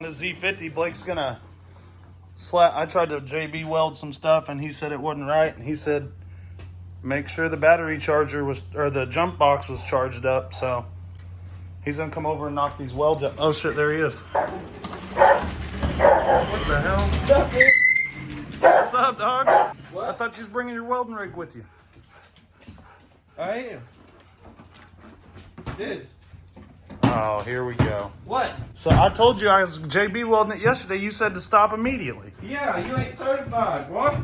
This Z50, Blake's gonna slap. I tried to JB weld some stuff and he said it wasn't right. And he said, make sure the battery charger was, or the jump box was charged up. So he's gonna come over and knock these welds up. Oh shit, there he is. What the hell? What's up, dude? What's up, dog? What? I thought you was bringing your welding rig with you. I am. Dude. Oh, here we go. What? So I told you I was JB welding it yesterday. You said to stop immediately. Yeah, you ain't certified. What?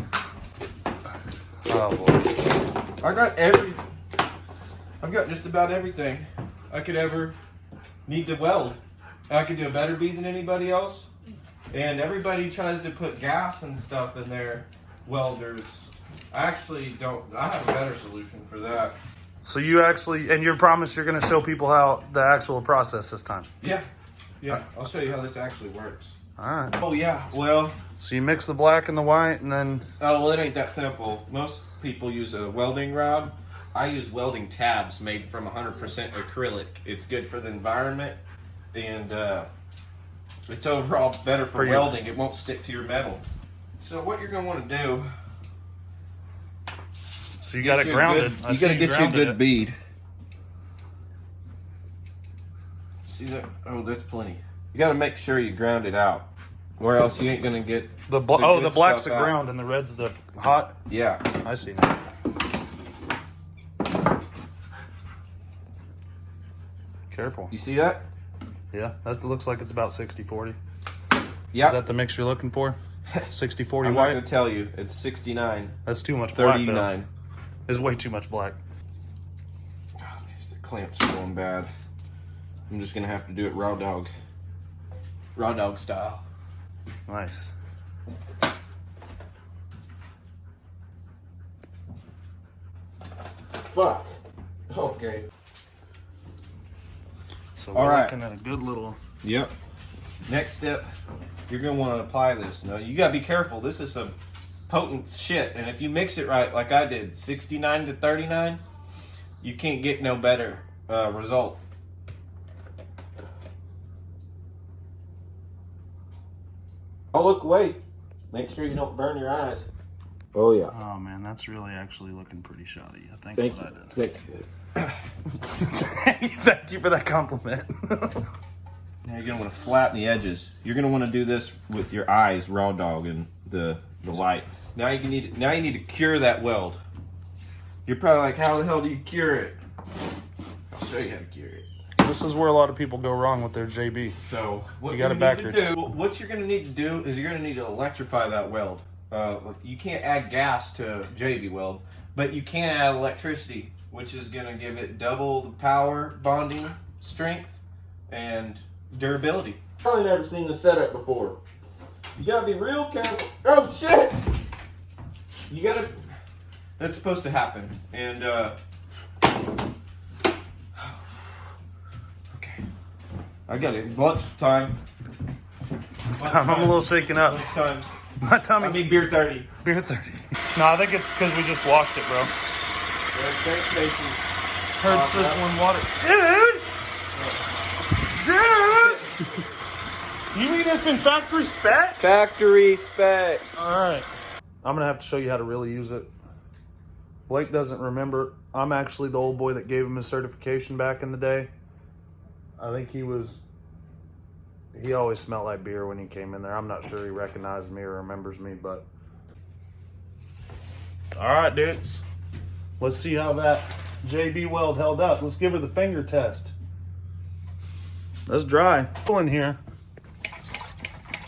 Oh boy. I've got just about everything I could ever need to weld. I could do a better bead than anybody else. And everybody tries to put gas and stuff in their welders. I actually don't. I have a better solution for that. So you actually, and you promise you're going to show people how the actual process this time? Yeah. Yeah, I'll show you how this actually works. All right. Oh yeah, well. So you mix the black and the white and then... Oh, well, it ain't that simple. Most people use a welding rod. I use welding tabs made from 100% acrylic. It's good for the environment and it's overall better for welding. It won't stick to your metal. So what you're going to want to do... So you got it grounded. You got to get you a good bead. See that? Oh, that's plenty. You got to make sure you ground it out, or else you ain't gonna get the black's the ground and the red's the hot. Yeah, I see now. Careful. You see that? Yeah, that looks like it's about 60-40. Yeah. Is that the mix you're looking for? 60-40 I'm white? not gonna tell you. It's 69. That's too much black. 39. There's way too much black. Oh, these clamps are going bad. I'm just gonna have to do it raw dog style. Nice. Fuck. Okay. So we're looking at a good little... Yep. Next step, you're gonna want to apply this. Now you gotta be careful. This is some potent shit, and if you mix it right, like I did, 69 to 39, you can't get no better result. Oh, look away. Make sure you don't burn your eyes. Oh, yeah. Oh, man, that's really actually looking pretty shoddy. I think Thank what you. I did. Thank you for that compliment. Now you're going to want to flatten the edges. You're going to want to do this with your eyes, raw dog, and the light. Now you need to cure that weld. You're probably like, how the hell do you cure it? I'll show you how to cure it. This is where a lot of people go wrong with their JB. So what you got it backwards. What you're going to need to do is you're going to need to electrify that weld. You can't add gas to JB weld, but you can add electricity, which is going to give it double the power, bonding strength, and durability. Probably never seen the setup before. You got to be real careful. Oh shit! You got to. That's supposed to happen, and I got it. Lunchtime. This time I'm a little shaken up. Lunchtime. My tummy. I mean beer 30. Beer 30. No, I think it's because we just washed it, bro. Heard sizzling water. Dude! You mean it's in factory spec? Factory spec. Alright. I'm going to have to show you how to really use it. Blake doesn't remember. I'm actually the old boy that gave him his certification back in the day. I think he always smelled like beer when he came in there. I'm not sure he recognized me or remembers me, but... Alright, dudes. Let's see how that JB weld held up. Let's give her the finger test. That's dry. In here.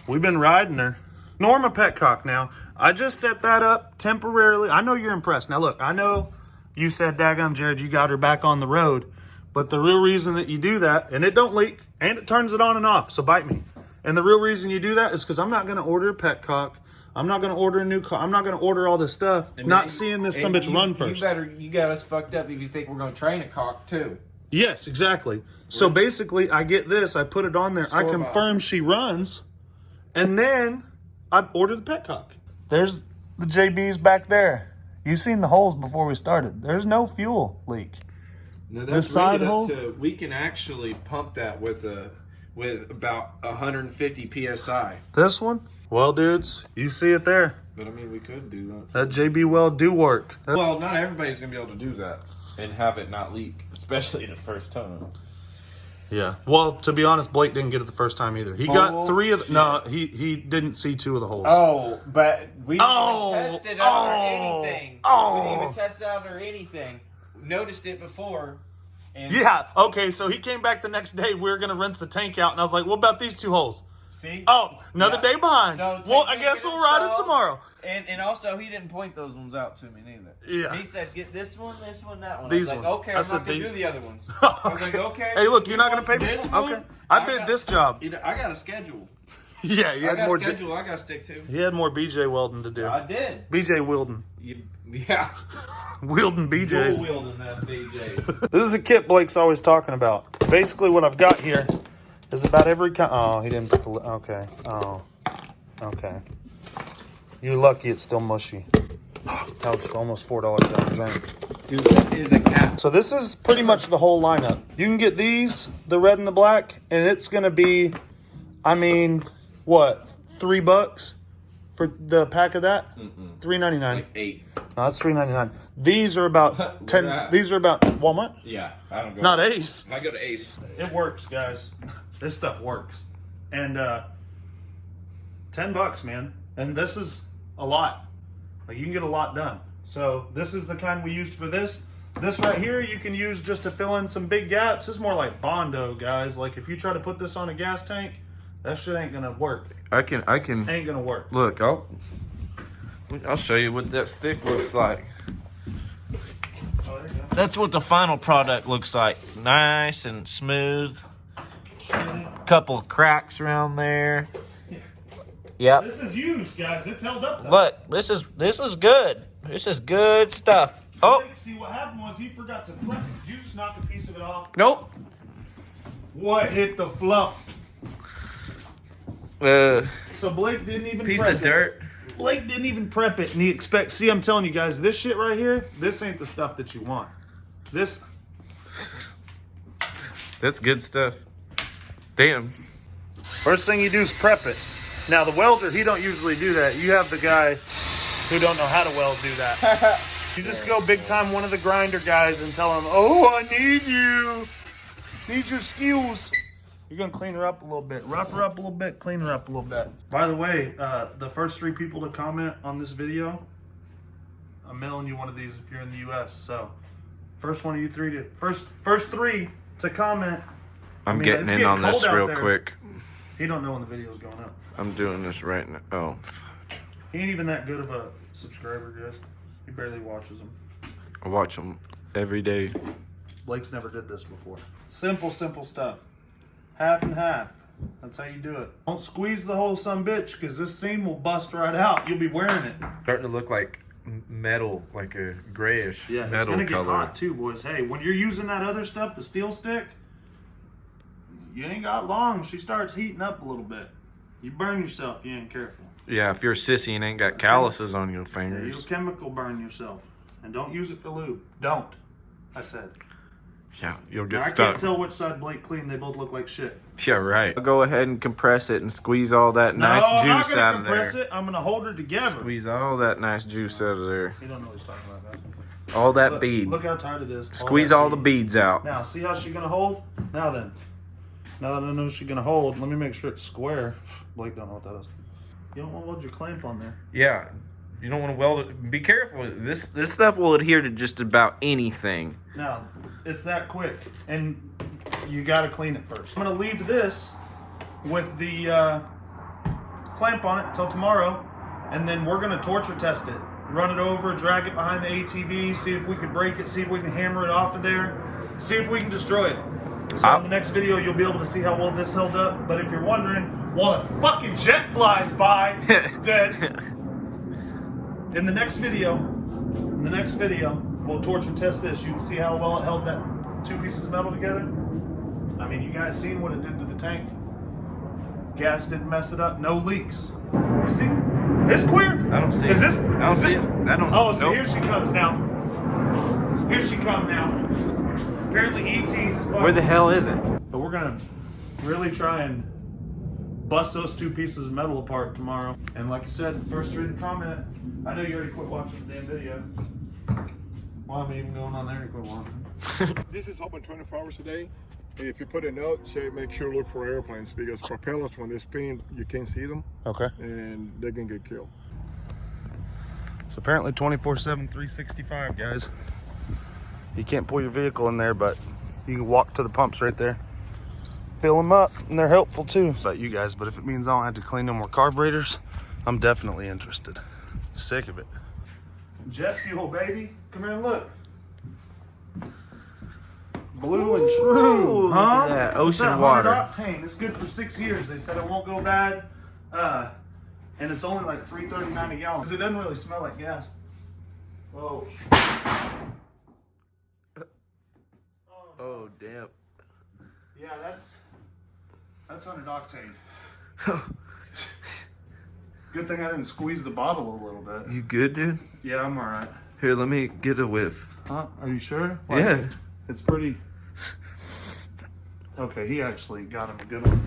We've been riding her. Norma Petcock now. I just set that up temporarily. I know you're impressed. Now look, I know you said, daggum Jared, you got her back on the road. But the real reason that you do that, and it don't leak, and it turns it on and off, so bite me. And the real reason you do that is because I'm not going to order a Petcock. I'm not going to order a new car. I'm not going to order all this stuff, not seeing this some bitch run first. You got us fucked up if you think we're going to train a cock too. Yes, exactly. So basically, I get this, I put it on there, I confirm she runs, and then I order the Petcock. There's the JBs back there. You seen the holes before we started. There's no fuel leak. Now that's side hole. We can actually pump that with with about 150 psi. This one? Well, dudes, you see it there. But I mean, we could do that. That JB Weld do work. Well, not everybody's gonna be able to do that and have it not leak, especially the first time. Yeah. Well, to be honest, Blake didn't get it the first time either. He got 3 of the... No, he didn't see 2 of the holes. Oh, but we didn't even test it out or anything. We didn't even test it out or anything. Noticed it before. And Yeah. Okay, so he came back the next day. We were going to rinse the tank out, and I was like, what about these 2 holes? See? Oh, another day behind. So Well, I guess we'll ride it tomorrow. And also, he didn't point those ones out to me neither. Yeah. He said, get this one, that one. These I was ones. like, okay, I I'm said not going to these. do the other ones. Okay. I was like, okay. Hey, look, you're not going want to pay me? this one? Okay. I bid this job. I got a schedule. Yeah, you I had got more... a schedule I got to stick to. He had more BJ welding to do. I did. BJ Wilden. Yeah. Wielding BJs. Dual wielding that BJ. This is a kit Blake's always talking about. Basically, what I've got here is about every kind. Oh, he didn't put the. Okay. Oh, okay. You're lucky it's still mushy. That was almost $4 down the drain. Dude, that is a cap. So this is pretty much the whole lineup. You can get these, the red and the black, and it's gonna be, I mean, what, $3 for the pack of that? $3.99. Like 8. No, that's $3.99. These are about 10. at? These are about Walmart. Yeah, I don't go. Not Ace. I go to Ace. It works, guys. This stuff works. And $10, man. And this is a lot. Like, you can get a lot done. So this is the kind we used for this. This right here you can use just to fill in some big gaps. This is more like Bondo, guys. Like, if you try to put this on a gas tank, that shit ain't gonna work. I can. Ain't gonna work. Look, I'll show you what that stick looks like. Oh, there you go. That's what the final product looks like. Nice and smooth. Couple of cracks around there. Yep. This is used, guys. It's held up though. Look, this is good. This is good stuff. Oh, See, what happened was he forgot to prep it. Did you just knock a piece of it off? nope. What hit the floor? So Blake didn't even Piece prep of dirt. it. Blake didn't even prep it, and he expects. See, I'm telling you guys, this shit right here, this ain't the stuff that you want. This. That's good stuff. Damn. First thing you do is prep it. Now the welder, he don't usually do that. You have the guy who don't know how to weld do that. You just go big time one of the grinder guys and tell him, "Oh, I need you. Need your skills." You're gonna clean her up a little bit, rough her up a little bit, clean her up a little bit. By the way, the first 3 people to comment on this video, I'm mailing you one of these if you're in the U.S. So, first one of you 3 to first 3 to comment. I'm it's getting in on cold this out real there. quick. He don't know when the video's going up. I'm doing this right now. Oh. He ain't even that good of a subscriber, guys. He barely watches them. I watch them every day. Blake's never did this before. Simple stuff. Half and half. That's how you do it. Don't squeeze the whole sumbitch, because this seam will bust right out. You'll be wearing it. Starting to look like metal, like a grayish Yeah, metal it's gonna color. get hot too, boys. Hey, when you're using that other stuff, the steel stick, you ain't got long. She starts heating up a little bit. You burn yourself. You ain't careful. Yeah, if you're a sissy and ain't got calluses on your Yeah, fingers. you'll chemical burn yourself. And don't use it for lube. Don't. I said. Yeah, you'll get Now, I stuck. can't tell which side Blake cleaned. They both look like shit. Yeah, right. I'll go ahead and compress it and squeeze all that nice I'm not juice gonna out of there. compress it. I'm gonna hold her together. Squeeze all that nice juice out of there. You don't know what he's talking about, guys. All that Look, bead. Look how tight it is. Squeeze that all the beads out. Now, see how she's gonna hold? Now then. Now that I know she's gonna hold, let me make sure it's square. Blake don't know what that is. You don't want to load your clamp on there. Yeah, you don't want to weld it. Be careful. This stuff will adhere to just about anything. Now, it's that quick, and you gotta clean it first. I'm gonna leave this with the clamp on it till tomorrow, and then we're gonna torture test it. Run it over, drag it behind the ATV, see if we can break it, see if we can hammer it off of there, see if we can destroy it. So in the next video, you'll be able to see how well this held up. But if you're wondering, while a fucking jet flies by, that in the next video, we'll torture test this. You can see how well it held that 2 pieces of metal together. I mean, you guys seen what it did to the tank. Gas didn't mess it up. No leaks. You see? This queer? I don't see Is it. this? I don't is see this? it. I don't. Oh, so nope. here she comes now. Here she comes now. Apparently ET's fucking. Where the hell is it? But we're gonna really try and bust those two pieces of metal apart tomorrow. And like I said, first read the comment. I know you already quit watching the damn video. Why am I even going on there to quit watching? This is open 24 hours a day. If you put a note, say make sure to look for airplanes, because propellers, when they spin, you can't see them. Okay. And they can get killed. It's apparently 24/7, 365, guys. You can't pull your vehicle in there, but you can walk to the pumps right there. Fill them up, and they're helpful too. About you guys, but if it means I don't have to clean no more carburetors, I'm definitely interested. Sick of it. Jet fuel, baby. Come here and look. Blue and true, huh? Yeah, What's ocean that, water. 100 octane. It's good for 6 years. They said it won't go bad, and it's only like $3.39 a gallon because it doesn't really smell like gas. Oh. Oh, damn. Yeah, that's 100 octane. Good thing I didn't squeeze the bottle a little bit. You good, dude? Yeah, I'm all right. Here, let me get a whiff. Huh? Are you sure? Yeah. It's pretty. Okay, he actually got him a good one.